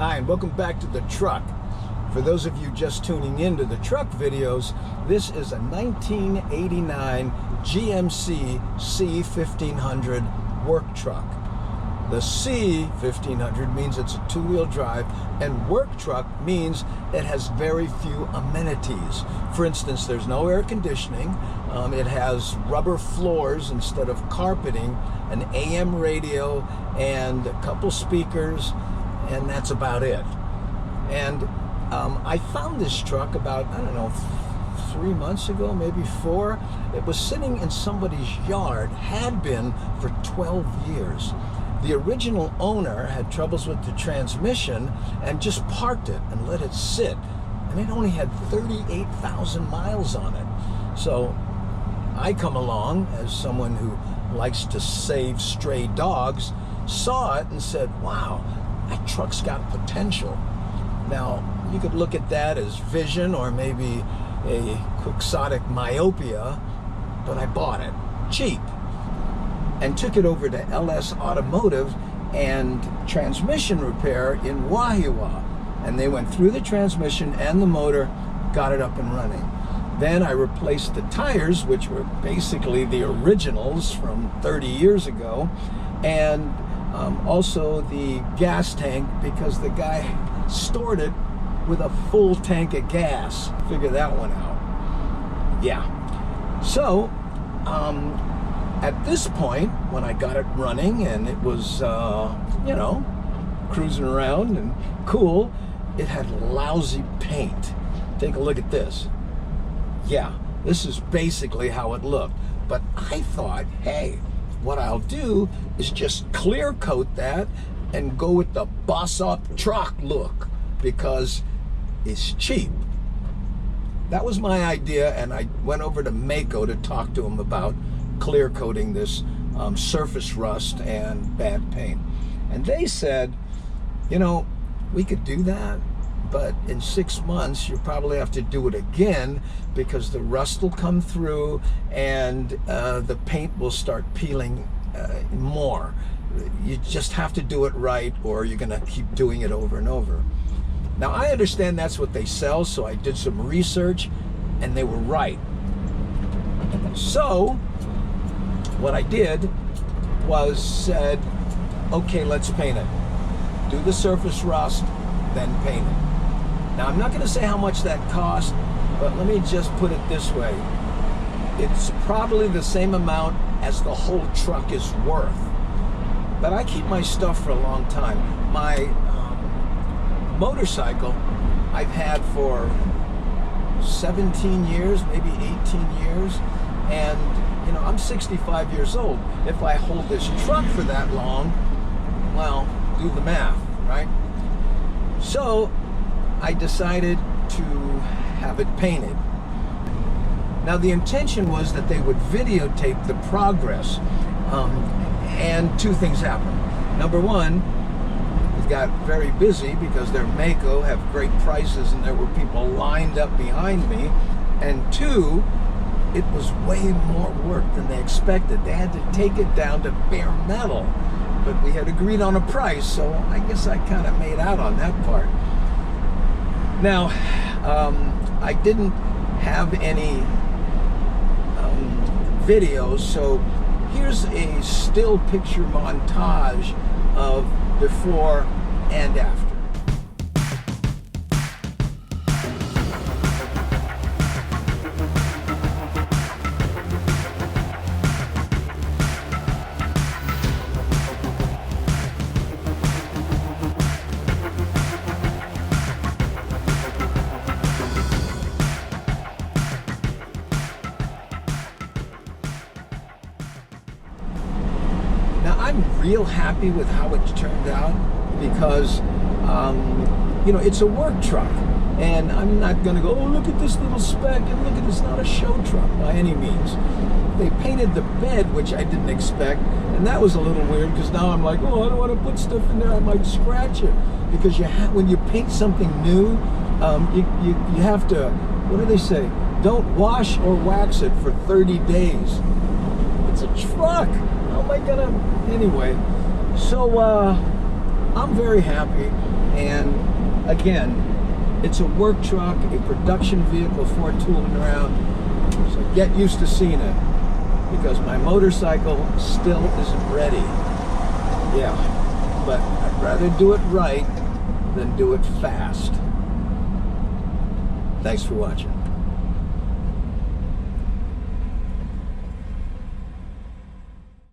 Hi, and welcome back to the truck. For those of you just tuning into the truck videos, this is a 1989 GMC C1500 work truck. The C1500 means it's a two-wheel drive, and work truck means it has very few amenities. For instance, there's no air conditioning. It has rubber floors instead of carpeting, an AM radio, and a couple speakers, and that's about it. And I found this truck about, I don't know, 3 months ago, maybe 4. It was sitting in somebody's yard, had been for 12 years. The original owner had troubles with the transmission and just parked it and let it sit. And it only had 38,000 miles on it. So I come along as someone who likes to save stray dogs, saw it and said, wow, that truck's got potential. Now, you could look at that as vision or maybe a quixotic myopia, but I bought it cheap and took it over to LS Automotive and transmission repair in Wahiawa. And they went through the transmission and the motor, got it up and running. Then I replaced the tires, which were basically the originals from 30 years ago, and also the gas tank, because the guy stored it with a full tank of gas. Figure that one out. Yeah. So, at this point, when I got it running and it was, you know, cruising around and cool, it had lousy paint. Take a look at this. Yeah, this is basically how it looked. But I thought, hey, what I'll do is just clear coat that and go with the boss up truck look because it's cheap. That was my idea, and I went over to Maaco to talk to him about clear coating this surface rust and bad paint. And they said, you know, we could do that, but in 6 months you probably have to do it again because the rust will come through and the paint will start peeling more. You just have to do it right, or you're gonna keep doing it over and over. Now, I understand that's what they sell, so I did some research and they were right. So what I did was said, okay, let's paint it. Do the surface rust, then paint it. Now, I'm not going to say how much that cost, but let me just put it this way. It's probably the same amount as the whole truck is worth. But I keep my stuff for a long time. My motorcycle I've had for 17 years, maybe 18 years, and you know, I'm 65 years old. If I hold this truck for that long, well, do the math, right? So I decided to have it painted. Now, the intention was that they would videotape the progress, and two things happened. Number one, it got very busy because their Maaco have great prices and there were people lined up behind me. And two, it was way more work than they expected. They had to take it down to bare metal, but we had agreed on a price, so I guess I kind of made out on that part. Now, I didn't have any videos, so here's a still picture montage of before and after. I'm real happy with how it turned out because, you know, it's a work truck. And I'm not going to go, oh, look at this little speck, and look at this, not a show truck by any means. They painted the bed, which I didn't expect, and that was a little weird because now I'm like, oh, I don't want to put stuff in there, I might scratch it. Because when you paint something new, you have to, what do they say? Don't wash or wax it for 30 days. It's a truck. How am I gonna, anyway? So I'm very happy, And again, it's a work truck, a production vehicle for tooling around. So get used to seeing it, because my motorcycle still isn't ready. Yeah, but I'd rather do it right than do it fast. Thanks for watching.